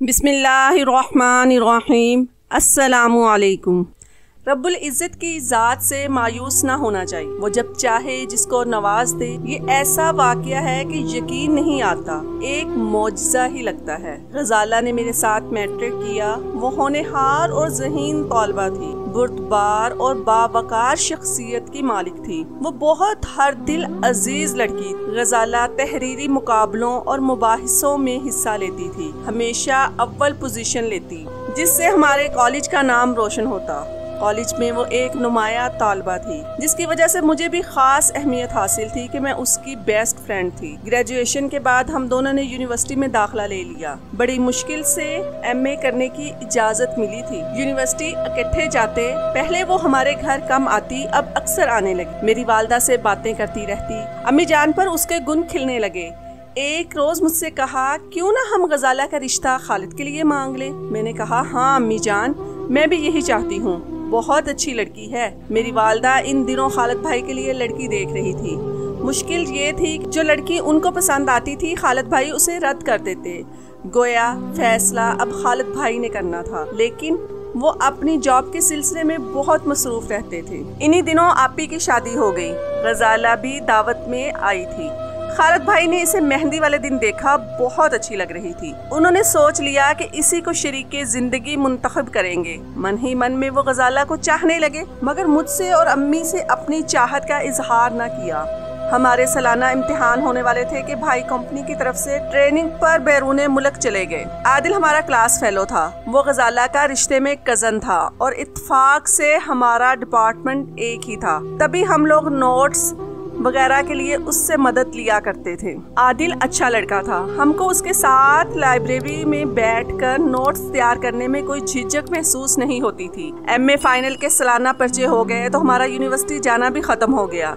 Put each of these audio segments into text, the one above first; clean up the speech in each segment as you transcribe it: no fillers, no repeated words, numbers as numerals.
बिस्मिल्लाहिर्रहमानिर्रहीम। अस्सलामु अलैकुम। रब्बुल इज़्ज़त की ज़ात से मायूस ना होना चाहिए, वो जब चाहे जिसको नवाज दे। ये ऐसा वाक़या है कि यकीन नहीं आता, एक मौजज़ा ही लगता है। गज़ाला ने मेरे साथ मैट्रिक किया। वो होनहार और ज़हीन तौलबा थी, बुर्दबार और बावकार शख्सियत की मालिक थी। वो बहुत हर दिल अजीज लड़की। गज़ाला तहरीरी मुकाबलों और मुबाहिसों में हिस्सा लेती थी, हमेशा अव्वल पोजीशन लेती, जिससे हमारे कॉलेज का नाम रोशन होता। कॉलेज में वो एक नुमाया तालबा थी, जिसकी वजह से मुझे भी खास अहमियत हासिल थी कि मैं उसकी बेस्ट फ्रेंड थी। ग्रेजुएशन के बाद हम दोनों ने यूनिवर्सिटी में दाखिला ले लिया। बड़ी मुश्किल से एमए करने की इजाजत मिली थी। यूनिवर्सिटी इकट्ठे जाते, पहले वो हमारे घर कम आती, अब अक्सर आने लगी। मेरी वालदा से बातें करती रहती, अम्मी जान पर उसके गुण खिलने लगे। एक रोज मुझसे कहा, क्यों ना हम गज़ाला का रिश्ता खालिद के लिए मांग ले। मैंने कहा, हाँ अम्मी जान, मैं भी यही चाहती हूँ, बहुत अच्छी लड़की है। मेरी वालदा इन दिनों खालिद भाई के लिए लड़की देख रही थी। मुश्किल ये थी कि जो लड़की उनको पसंद आती थी, खालिद भाई उसे रद्द कर देते। गोया फैसला अब खालिद भाई ने करना था, लेकिन वो अपनी जॉब के सिलसिले में बहुत मसरूफ रहते थे। इन्हीं दिनों आपी की शादी हो गई। गज़ाला भी दावत में आई थी। खालिद भाई ने इसे मेहंदी वाले दिन देखा, बहुत अच्छी लग रही थी। उन्होंने सोच लिया कि इसी को शरीके जिंदगी मुंतखब करेंगे। मन ही मन में वो गज़ाला को चाहने लगे, मगर मुझसे और अम्मी से अपनी चाहत का इजहार न किया। हमारे सालाना इम्तिहान होने वाले थे कि भाई कंपनी की तरफ से ट्रेनिंग पर बैरून मुल्क चले गए। आदिल हमारा क्लास फेलो था, वो गज़ाला का रिश्ते में कजन था और इत्तेफाक से हमारा डिपार्टमेंट एक ही था। तभी हम लोग नोट्स वगैरह के लिए उससे मदद लिया करते थे। आदिल अच्छा लड़का था, हमको उसके साथ लाइब्रेरी में बैठकर नोट्स तैयार करने में कोई झिझक महसूस नहीं होती थी। एमए फाइनल के सालाना पर्चे हो गए तो हमारा यूनिवर्सिटी जाना भी खत्म हो गया।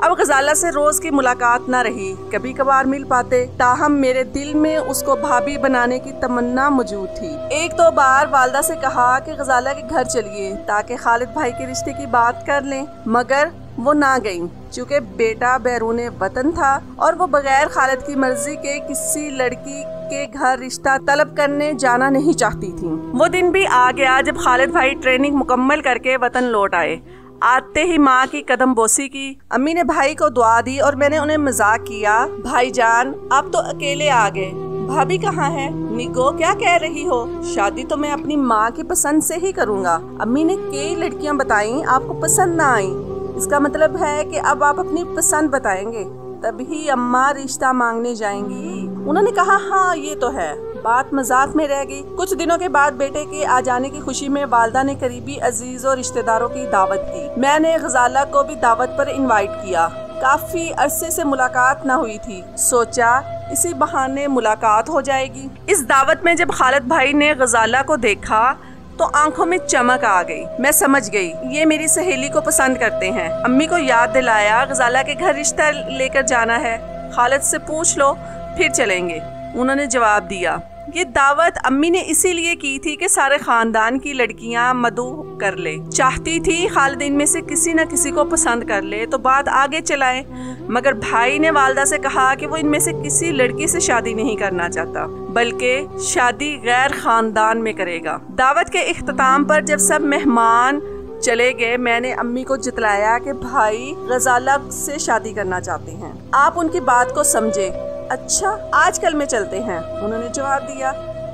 अब गज़ाला से रोज की मुलाकात ना रही, कभी कभार मिल पाते, ताहम मेरे दिल में उसको भाभी बनाने की तमन्ना मौजूद थी। एक दो बार वालदा से कहा कि गज़ाला के घर चलिए ताकि खालिद भाई के रिश्ते की बात कर लें, मगर वो ना गई, चूँकि बेटा बैरूने वतन था और वो बगैर खालिद की मर्जी के किसी लड़की के घर रिश्ता तलब करने जाना नहीं चाहती थी। वो दिन भी आ गया जब खालिद भाई ट्रेनिंग मुकम्मल करके वतन लौट आए। आते ही माँ की कदम बोसी की। अम्मी ने भाई को दुआ दी और मैंने उन्हें मजाक किया, भाईजान आप तो अकेले आ गए, भाभी कहाँ है? निको क्या कह रही हो? शादी तो मैं अपनी माँ की पसंद से ही करूँगा। अम्मी ने कई लड़कियाँ बताई, आपको पसंद ना आई, इसका मतलब है कि अब आप अपनी पसंद बताएंगे, तभी अम्मा रिश्ता मांगने जाएंगी। उन्होंने कहा, हाँ ये तो है। बात मजाक में रह गई। कुछ दिनों के बाद बेटे के आ जाने की खुशी में वालदा ने करीबी अजीज और रिश्तेदारों की दावत दी। मैंने गज़ाला को भी दावत पर इनवाइट किया। काफी अरसे से मुलाकात न हुई थी, सोचा इसी बहाने मुलाकात हो जाएगी। इस दावत में जब खालिद भाई ने गज़ाला को देखा तो आंखों में चमक आ गई। मैं समझ गई ये मेरी सहेली को पसंद करते हैं। अम्मी को याद दिलाया, गज़ाला के घर रिश्ता लेकर जाना है, खालिद से पूछ लो फिर चलेंगे। उन्होंने जवाब दिया। ये दावत अम्मी ने इसीलिए की थी कि सारे खानदान की लड़कियां मदऊ कर ले। चाहती थी खालिद इनमें से किसी न किसी को पसंद कर ले तो बात आगे चलाए, मगर भाई ने वालदा से कहा कि वो इनमें से किसी लड़की से शादी नहीं करना चाहता, बल्कि शादी गैर खानदान में करेगा। दावत के इख्तिताम पर जब सब मेहमान चले गए, मैंने अम्मी को जितलाया कि भाई गज़ाला से शादी करना चाहते हैं, आप उनकी बात को समझे। अच्छा आजकल में चलते हैं, उन्होंने जवाब दिया।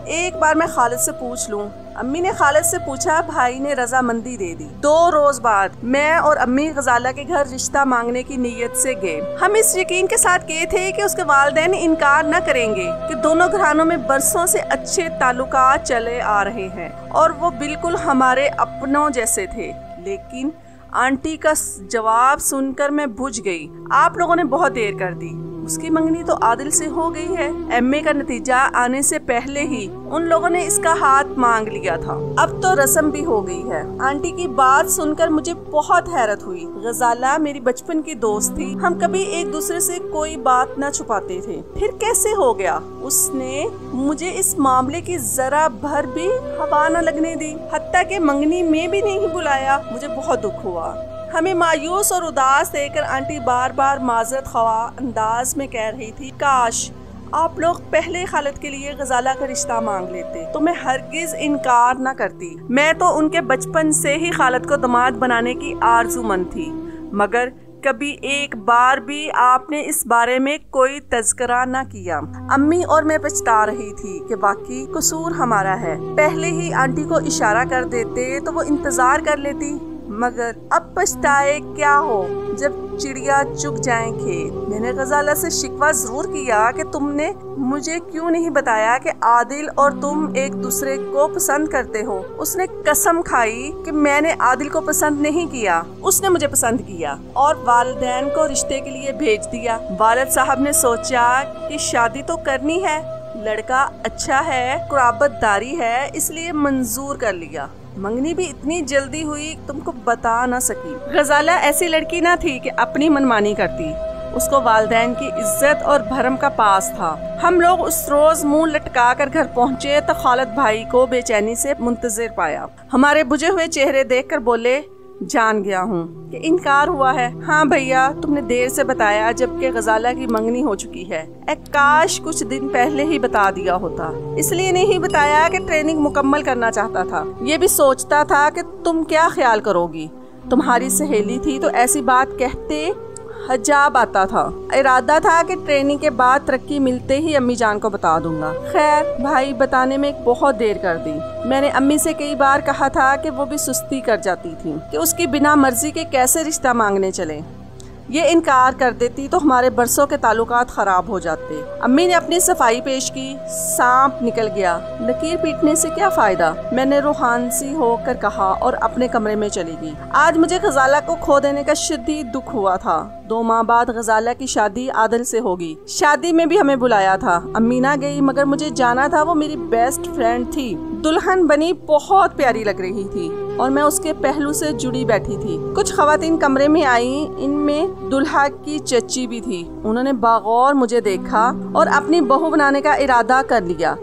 एक बार मैं खालिद से पूछ लूं। अम्मी ने खालिद से पूछा, भाई ने रजामंदी दे दी। 2 रोज बाद मैं और अम्मी गज़ाला के घर रिश्ता मांगने की नीयत से गए। हम इस यकीन के साथ गए थे कि उसके वालिदैन इनकार न करेंगे कि दोनों घरानों में बरसों से अच्छे ताल्लुकात चले आ रहे हैं और वो बिल्कुल हमारे अपनों जैसे थे। लेकिन आंटी का जवाब सुनकर मैं बुझ गई। आप लोगों ने बहुत देर कर दी, उसकी मंगनी तो आदिल से हो गई है। एमए का नतीजा आने से पहले ही उन लोगों ने इसका हाथ मांग लिया था, अब तो रस्म भी हो गई है। आंटी की बात सुनकर मुझे बहुत हैरत हुई। गज़ाला मेरी बचपन की दोस्त थी, हम कभी एक दूसरे से कोई बात न छुपाते थे, फिर कैसे हो गया? उसने मुझे इस मामले की जरा भर भी हवा न लगने दी, हत्ता के मंगनी में भी नहीं बुलाया। मुझे बहुत दुख हुआ। हमें मायूस और उदास देखकर आंटी बार बार माजरत ख्वाह अंदाज में कह रही थी, काश आप लोग पहले खालिद के लिए गजाला का रिश्ता मांग लेते तो मैं हरगिज इनकार न करती। मैं तो उनके बचपन से ही खालिद को दामाद बनाने की आरज़ूमंद थी, मगर कभी एक बार भी आपने इस बारे में कोई तज़किरा न किया। अम्मी और मैं पछता रही थी कि वाकई कसूर हमारा है। पहले ही आंटी को इशारा कर देते तो वो इंतजार कर लेती, मगर अब पछताए क्या हो जब चिड़िया चुग जाए खेत। मैंने गजाला से शिकवा जरूर किया कि तुमने मुझे क्यों नहीं बताया कि आदिल और तुम एक दूसरे को पसंद करते हो। उसने कसम खाई कि मैंने आदिल को पसंद नहीं किया, उसने मुझे पसंद किया और वालिदैन को रिश्ते के लिए भेज दिया। वालिद साहब ने सोचा कि शादी तो करनी है, लड़का अच्छा है, कुराबतदारी है, इसलिए मंजूर कर लिया। मंगनी भी इतनी जल्दी हुई तुमको बता ना सकी। गजाला ऐसी लड़की ना थी कि अपनी मनमानी करती। उसको वालिदैन की इज्जत और भरम का पास था। हम लोग उस रोज मुंह लटका कर घर पहुँचे तो खालिद भाई को बेचैनी से मुंतजिर पाया। हमारे बुझे हुए चेहरे देखकर बोले, जान गया हूँ कि इनकार हुआ है। हाँ भैया, तुमने देर से बताया जबकि गजाला की मंगनी हो चुकी है। काश कुछ दिन पहले ही बता दिया होता। इसलिए नहीं बताया कि ट्रेनिंग मुकम्मल करना चाहता था। ये भी सोचता था कि तुम क्या ख्याल करोगी। तुम्हारी सहेली थी तो ऐसी बात कहते हजाब आता था। इरादा था कि ट्रेनिंग के बाद तरक्की मिलते ही अम्मी जान को बता दूंगा। खैर, भाई बताने में बहुत देर कर दी। मैंने अम्मी से कई बार कहा था कि वो भी सुस्ती कर जाती थी कि उसकी बिना मर्जी के कैसे रिश्ता मांगने चले। ये इनकार कर देती तो हमारे बरसों के ताल्लुकात खराब हो जाते। अम्मी ने अपनी सफाई पेश की, सांप निकल गया, लकीर पीटने से क्या फायदा, मैंने रूहानसी होकर कहा और अपने कमरे में चली गई। आज मुझे गजाला को खो देने का शदीद दुख हुआ था। 2 माह बाद गजाला की शादी आदिल से होगी। शादी में भी हमें बुलाया था। अम्मी ना गई, मगर मुझे जाना था। वो मेरी बेस्ट फ्रेंड थी। दुल्हन बनी बहुत प्यारी लग रही थी और मैं उसके पहलू से जुड़ी बैठी थी। कुछ खवातीन कमरे में आई, इनमें दुल्हा की चच्ची भी थी। उन्होंने बागौर मुझे देखा और अपनी बहू बनाने का इरादा कर लिया।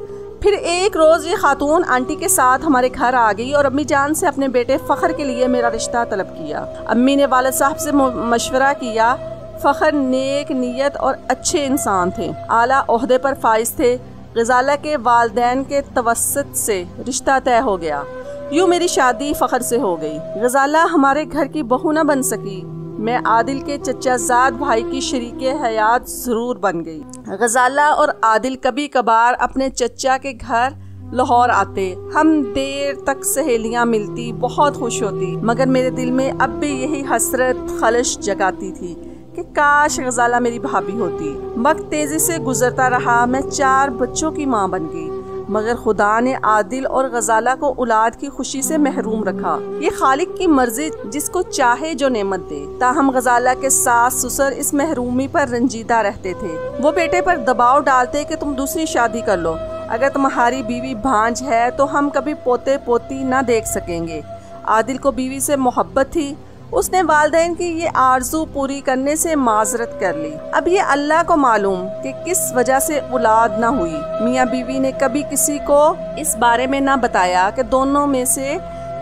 फिर एक रोज ये खातून आंटी के साथ हमारे घर आ गई और अम्मी जान से अपने बेटे फखर के लिए मेरा रिश्ता तलब किया। अम्मी ने वालिद साहब से मशवरा किया। फखर नेक नीयत और अच्छे इंसान थे, आला ओहदे पर फाइज थे। गजाला के वालिदैन के तवस्सुत से रिश्ता तय हो गया। यूँ मेरी शादी फखर से हो गई। गजाला हमारे घर की बहू न बन सकी, मैं आदिल के चचाजाद भाई की शरीके हयात जरूर बन गई। गजाला और आदिल कभी कभार अपने चचा के घर लाहौर आते। हम देर तक सहेलियां मिलती, बहुत खुश होती, मगर मेरे दिल में अब भी यही हसरत खलिश जगाती थी कि काश गजाला मेरी भाभी होती। वक्त तेजी से गुजरता रहा। मैं 4 बच्चों की माँ बन गई, मगर खुदा ने आदिल और गजाला को औलाद की खुशी से महरूम रखा। ये खालिक की मर्जी, जिसको चाहे जो नेमत दे। ताहम गजाला के सास ससुर इस महरूमी पर रंजीदा रहते थे। वो बेटे पर दबाव डालते कि तुम दूसरी शादी कर लो। अगर तुम्हारी बीवी भांज है तो हम कभी पोते पोती न देख सकेंगे। आदिल को बीवी से मोहब्बत थी। उसने वालिदैन की ये आरजू पूरी करने से माजरत कर ली। अब ये अल्लाह को मालूम कि किस वजह से औलाद न हुई। मियाँ बीवी ने कभी किसी को इस बारे में न बताया कि दोनों में से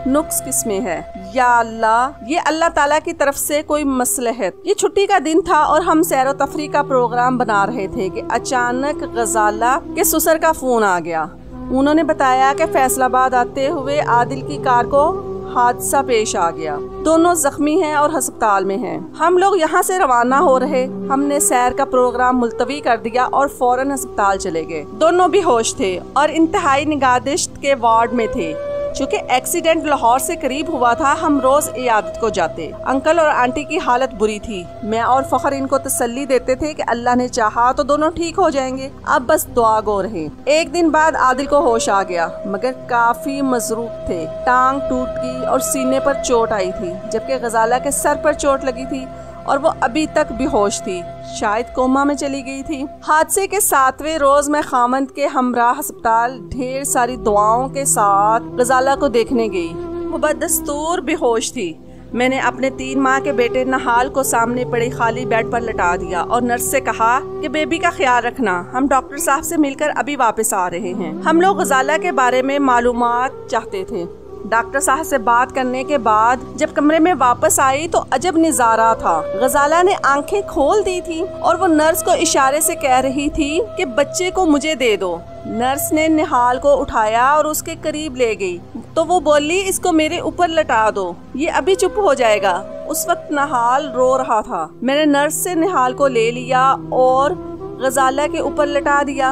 नुक्स किसमें है। या अल्लाह, ये अल्लाह ताला की तरफ से कोई मसलहत। ये छुट्टी का दिन था और हम सैर व तफरी का प्रोग्राम बना रहे थे कि अचानक गजाला के ससुर का फोन आ गया। उन्होंने बताया कि फैसलाबाद आते हुए आदिल की कार को हादसा पेश आ गया। दोनों जख्मी हैं और अस्पताल में हैं। हम लोग यहाँ से रवाना हो रहे। हमने सैर का प्रोग्राम मुलतवी कर दिया और फौरन अस्पताल चले गए। दोनों बेहोश थे और इंतहाई निगाहदश्त के वार्ड में थे। चूँकि एक्सीडेंट लाहौर से करीब हुआ था, हम रोज इयादत को जाते। अंकल और आंटी की हालत बुरी थी। मैं और फखर इनको तसल्ली देते थे कि अल्लाह ने चाहा तो दोनों ठीक हो जाएंगे, अब बस दुआ गो रहे। एक दिन बाद आदिल को होश आ गया, मगर काफी मजरूब थे। टांग टूट गई और सीने पर चोट आई थी, जबकि गजाला के सर पर चोट लगी थी और वो अभी तक बेहोश थी, शायद कोमा में चली गई थी। हादसे के 7वें रोज मैं खामंद के हमराह अस्पताल ढेर सारी दुआओं के साथ गजाला को देखने गई। वो बदस्तूर बेहोश थी। मैंने अपने 3 माह के बेटे नहाल को सामने पड़े खाली बेड पर लटा दिया और नर्स से कहा कि बेबी का ख्याल रखना, हम डॉक्टर साहब से मिलकर अभी वापस आ रहे हैं। हम लोग गजाला के बारे में मालूमात चाहते थे। डॉक्टर साहब से बात करने के बाद जब कमरे में वापस आई तो अजब नजारा था। गजाला ने आंखें खोल दी थी और वो नर्स को इशारे से कह रही थी कि बच्चे को मुझे दे दो। नर्स ने निहाल को उठाया और उसके करीब ले गई तो वो बोली, इसको मेरे ऊपर लटा दो, ये अभी चुप हो जाएगा। उस वक्त निहाल रो रहा था। मैंने नर्स से निहाल को ले लिया और गजाला के ऊपर लटा दिया।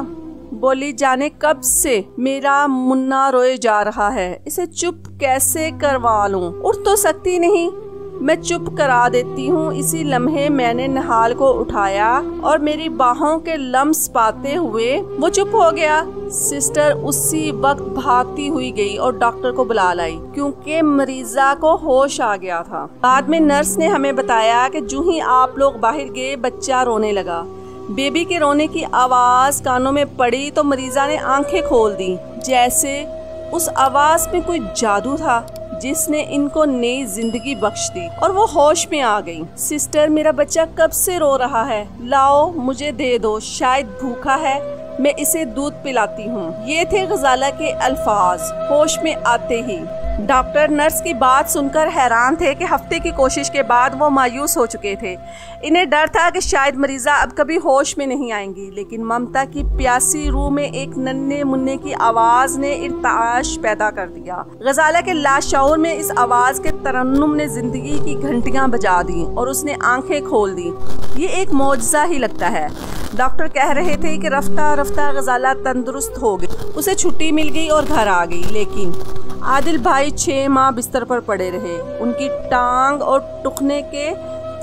बोली, जाने कब से मेरा मुन्ना रोए जा रहा है, इसे चुप कैसे करवा लूं? उठ तो सकती नहीं, मैं चुप करा देती हूँ। इसी लम्हे मैंने निहाल को उठाया और मेरी बाहों के लम्स पाते हुए वो चुप हो गया। सिस्टर उसी वक्त भागती हुई गई और डॉक्टर को बुला लाई क्योंकि मरीजा को होश आ गया था। बाद में नर्स ने हमें बताया कि जो ही आप लोग बाहर गए बच्चा रोने लगा। बेबी के रोने की आवाज कानों में पड़ी तो मरीजा ने आंखें खोल दी, जैसे उस आवाज में कोई जादू था जिसने इनको नई जिंदगी बख्श दी और वो होश में आ गई। सिस्टर, मेरा बच्चा कब से रो रहा है, लाओ मुझे दे दो, शायद भूखा है, मैं इसे दूध पिलाती हूँ। ये थे गजाला के अल्फाज। होश में आते ही डॉक्टर नर्स की बात सुनकर हैरान थे कि हफ्ते की कोशिश के बाद वो मायूस हो चुके थे। इन्हें डर था कि शायद मरीजा अब कभी होश में नहीं आएंगी, लेकिन ममता की प्यासी रूह में एक नन्हे मुन्ने की आवाज ने इर्ताश पैदा कर दिया। गजाला के लाशऊर में इस आवाज के तरन्नुम ने जिंदगी की घंटियां बजा दी और उसने आंखें खोल दी। ये एक मौजज़ा ही लगता है। डॉक्टर कह रहे थे कि रफ्ता रफ्ता गजाला तंदुरुस्त हो गई, उसे छुट्टी मिल गई और घर आ गई। लेकिन आदिल भाई 6 माह बिस्तर पर पड़े रहे। उनकी टांग और टुकने के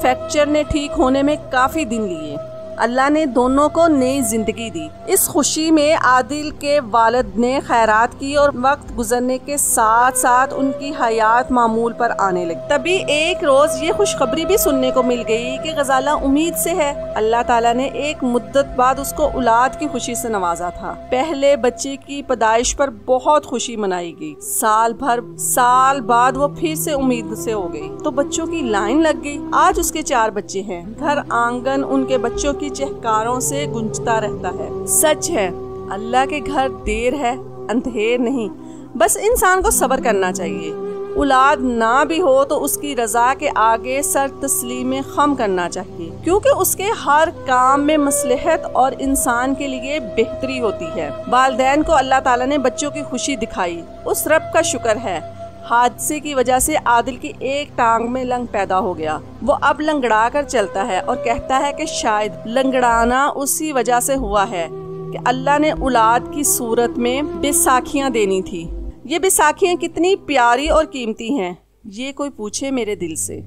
फ्रैक्चर ने ठीक होने में काफी दिन लिए। अल्लाह ने दोनों को नई जिंदगी दी। इस खुशी में आदिल के वालिद ने खैरात की और वक्त गुजरने के साथ साथ उनकी हयात मामूल पर आने लगी। तभी एक रोज ये खुशखबरी भी सुनने को मिल गई कि गजाला उम्मीद से है। अल्लाह ताला ने एक मुद्दत बाद उसको औलाद की खुशी से नवाजा था। पहले बच्चे की पैदाइश पर बहुत खुशी मनाई गई। साल बाद वो फिर से उम्मीद से हो गई तो बच्चों की लाइन लग गई। आज उसके 4 बच्चे हैं। घर आंगन उनके बच्चों की चहकारों से गूंजता रहता है। सच है, अल्लाह के घर देर है अंधेर नहीं। बस इंसान को सब्र करना चाहिए। औलाद ना भी हो तो उसकी रजा के आगे सर तस्लीम खम करना चाहिए, क्योंकि उसके हर काम में मसलहत और इंसान के लिए बेहतरी होती है। वालिदैन को अल्लाह ताला ने बच्चों की खुशी दिखाई, उस रब का शुक्र है। हादसे की वजह से आदिल की एक टांग में लंग पैदा हो गया। वो अब लंगड़ा कर चलता है और कहता है कि शायद लंगड़ाना उसी वजह से हुआ है कि अल्लाह ने औलाद की सूरत में बैसाखियां देनी थी। ये बैसाखियां कितनी प्यारी और कीमती हैं, ये कोई पूछे मेरे दिल से।